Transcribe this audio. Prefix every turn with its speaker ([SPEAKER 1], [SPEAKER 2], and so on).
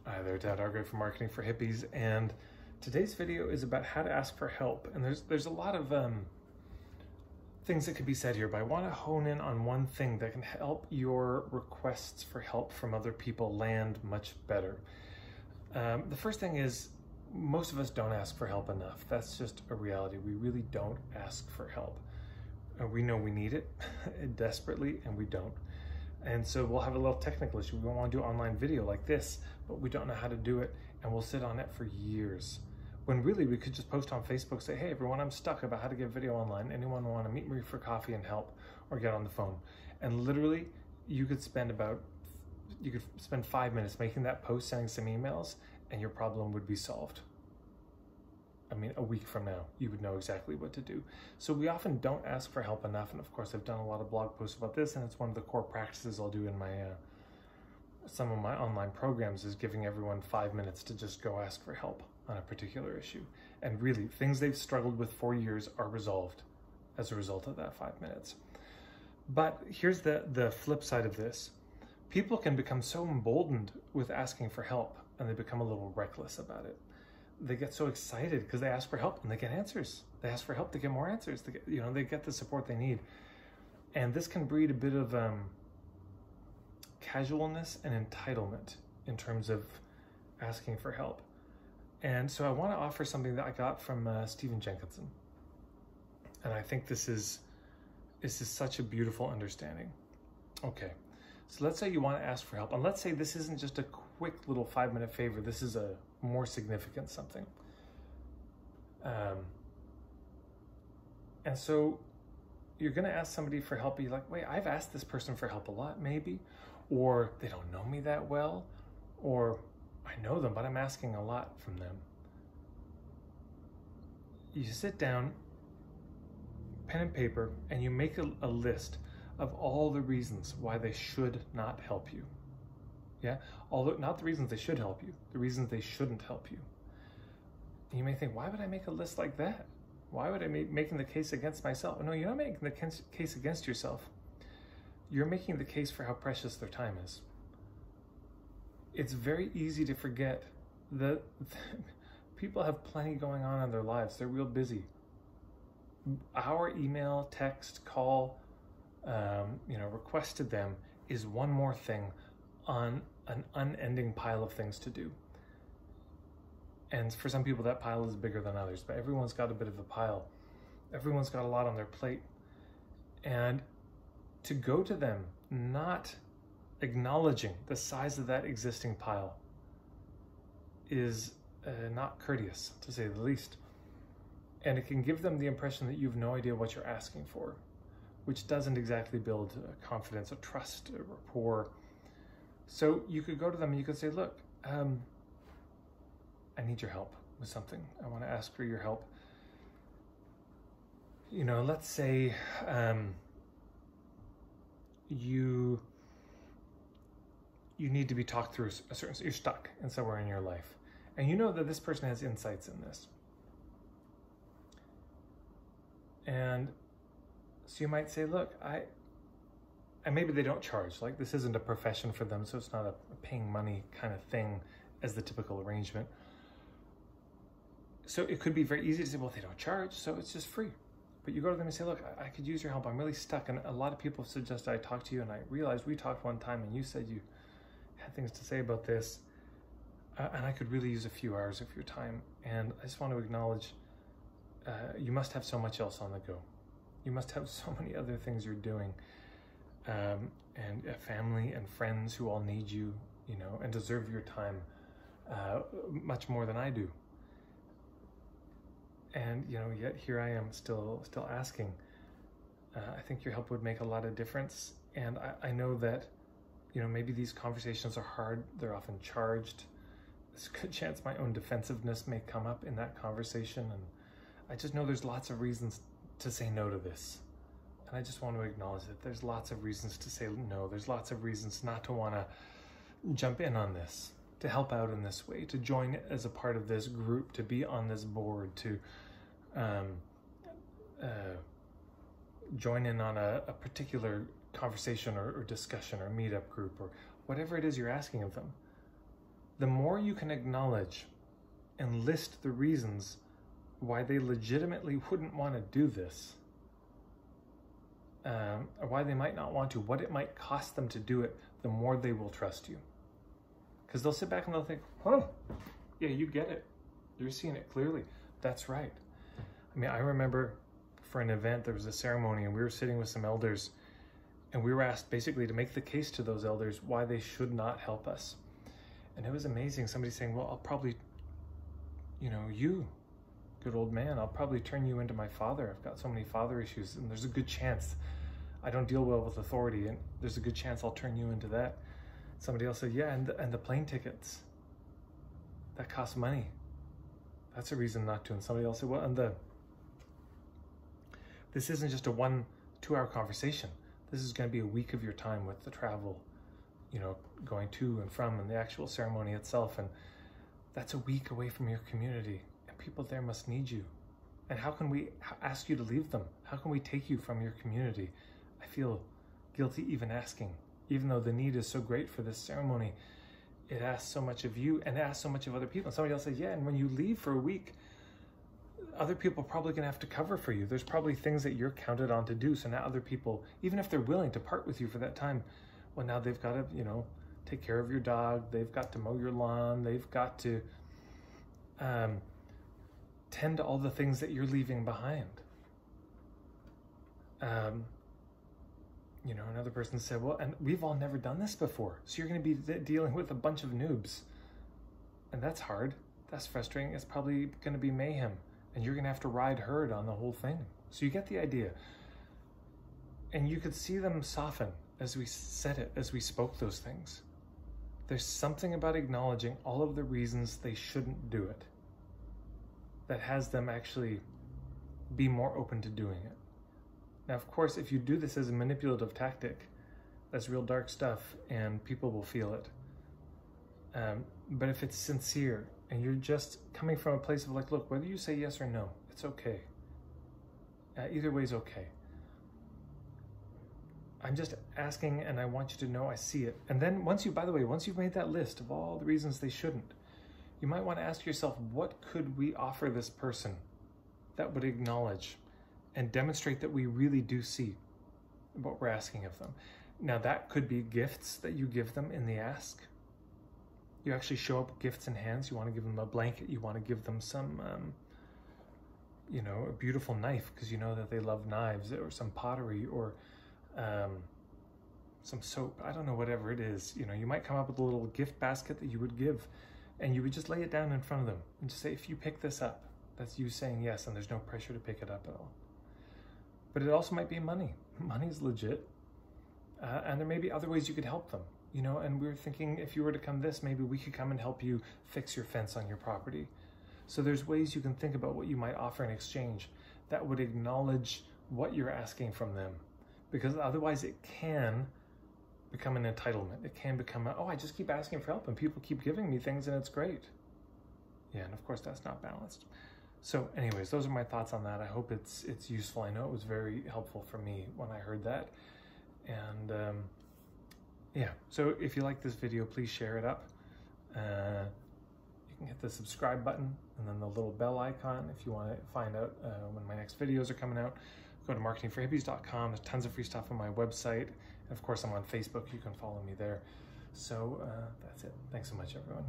[SPEAKER 1] Hi there, Dad Argo from Marketing for Hippies, and today's video is about how to ask for help. And there's a lot of things that could be said here, but I want to hone in on one thing that can help your requests for help from other people land much better. The first thing is, most of us don't ask for help enough. That's just a reality. We really don't ask for help. We know we need it desperately, and we don't. And so we'll have a little technical issue. We want to do an online video like this, but we don't know how to do it, and we'll sit on it for years. When really we could just post on Facebook, say, hey everyone, I'm stuck about how to get video online. Anyone want to meet me for coffee and help, or get on the phone? And literally you could spend 5 minutes making that post, sending some emails, and your problem would be solved. I mean, a week from now, you would know exactly what to do. So we often don't ask for help enough. And of course, I've done a lot of blog posts about this, and it's one of the core practices I'll do in my some of my online programs, is giving everyone 5 minutes to just go ask for help on a particular issue. And really, things they've struggled with for years are resolved as a result of that 5 minutes. But here's the flip side of this. People can become so emboldened with asking for help, and they become a little reckless about it. They get so excited because they ask for help and they get answers. They ask for help, they get more answers. They get the support they need. And this can breed a bit of casualness and entitlement in terms of asking for help. And so I want to offer something that I got from Stephen Jenkinson. And I think this is such a beautiful understanding. Okay, so let's say you want to ask for help. And let's say this isn't just a quick little 5-minute favor. This is a more significant something. And so you're going to ask somebody for help. You're like, wait, I've asked this person for help a lot, maybe. Or they don't know me that well. Or I know them, but I'm asking a lot from them. You sit down, pen and paper, and you make a list of all the reasons why they should not help you. Yeah, although not the reasons they should help you, the reasons they shouldn't help you. And you may think, why would I make a list like that? Why would I be making the case against myself? No, you're not making the case against yourself. You're making the case for how precious their time is. It's very easy to forget that people have plenty going on in their lives. They're real busy. Our email, text, call, request to them is one more thing on an unending pile of things to do. And for some people that pile is bigger than others, but everyone's got a bit of a pile. Everyone's got a lot on their plate. And to go to them not acknowledging the size of that existing pile is not courteous, to say the least. And it can give them the impression that you have no idea what you're asking for, which doesn't exactly build confidence, or trust, or rapport. So you could go to them and you could say, look, I need your help with something. I want to ask for your help. Let's say you need to be talked through you're stuck in somewhere in your life. And you know that this person has insights in this. And so you might say, look, and maybe they don't charge, like this isn't a profession for them, so it's not a paying money kind of thing as the typical arrangement. So it could be very easy to say, well, they don't charge, so it's just free. But you go to them and say, look, I could use your help. I'm really stuck. And a lot of people suggest I talk to you, and I realized we talked one time and you said you had things to say about this. And I could really use a few hours of your time. And I just want to acknowledge you must have so much else on the go. You must have so many other things you're doing. And a family and friends who all need you, and deserve your time much more than I do. And, yet here I am still asking. I think your help would make a lot of difference. And I know that, maybe these conversations are hard. They're often charged. There's a good chance my own defensiveness may come up in that conversation. And I just know there's lots of reasons to say no to this. And I just want to acknowledge that there's lots of reasons to say no. There's lots of reasons not to want to jump in on this, to help out in this way, to join as a part of this group, to be on this board, to join in on a particular conversation or discussion or meetup group or whatever it is you're asking of them. the more you can acknowledge and list the reasons why they legitimately wouldn't want to do this, or why they might not want to, what it might cost them to do it, the more they will trust you. Because they'll sit back and they'll think, oh, yeah, you get it. You're seeing it clearly. That's right. I mean, I remember for an event, there was a ceremony and we were sitting with some elders and we were asked basically to make the case to those elders why they should not help us. And it was amazing. Somebody saying, well, I'll probably, you, good old man, I'll probably turn you into my father. I've got so many father issues, and there's a good chance I don't deal well with authority, and there's a good chance I'll turn you into that. Somebody else said, yeah, and the plane tickets, that costs money. That's a reason not to. And somebody else said, well, this isn't just a 1-2 hour conversation. This is going to be a week of your time with the travel, going to and from, and the actual ceremony itself. And that's a week away from your community. People there must need you. And how can we ask you to leave them? How can we take you from your community? I feel guilty even asking, even though the need is so great for this ceremony. It asks so much of you and it asks so much of other people. And somebody else says, yeah, and when you leave for a week, other people are probably going to have to cover for you. There's probably things that you're counted on to do. So now other people, even if they're willing to part with you for that time, well, now they've got to, take care of your dog. They've got to mow your lawn. They've got to tend to all the things that you're leaving behind. Another person said, well, and we've all never done this before. So you're going to be dealing with a bunch of noobs. And that's hard. That's frustrating. It's probably going to be mayhem. And you're going to have to ride herd on the whole thing. So you get the idea. And you could see them soften as we said it, as we spoke those things. There's something about acknowledging all of the reasons they shouldn't do it that has them actually be more open to doing it. Now, of course, if you do this as a manipulative tactic, that's real dark stuff and people will feel it. But if it's sincere and you're just coming from a place of like, look, whether you say yes or no, it's okay. Either way is okay. I'm just asking and I want you to know I see it. And then once you've made that list of all the reasons they shouldn't, you might want to ask yourself, what could we offer this person that would acknowledge and demonstrate that we really do see what we're asking of them? Now, that could be gifts that you give them in the ask. You actually show up with gifts in hands. You want to give them a blanket. You want to give them some, a beautiful knife because you know that they love knives, or some pottery, or some soap. I don't know, whatever it is. You might come up with a little gift basket that you would give. And you would just lay it down in front of them and just say, if you pick this up, that's you saying yes, and there's no pressure to pick it up at all. But it also might be money. Money's legit. And there may be other ways you could help them, and we were thinking if you were to come this, maybe we could come and help you fix your fence on your property. So there's ways you can think about what you might offer in exchange that would acknowledge what you're asking from them. Because otherwise it can become an entitlement. It can become, I just keep asking for help and people keep giving me things and it's great. Yeah, and of course that's not balanced. So anyways, those are my thoughts on that. I hope it's useful. I know it was very helpful for me when I heard that. And yeah, so if you like this video, please share it up. You can hit the subscribe button and then the little bell icon if you want to find out when my next videos are coming out. Go to marketingforhippies.com. There's tons of free stuff on my website. And of course, I'm on Facebook. You can follow me there. So that's it. Thanks so much, everyone.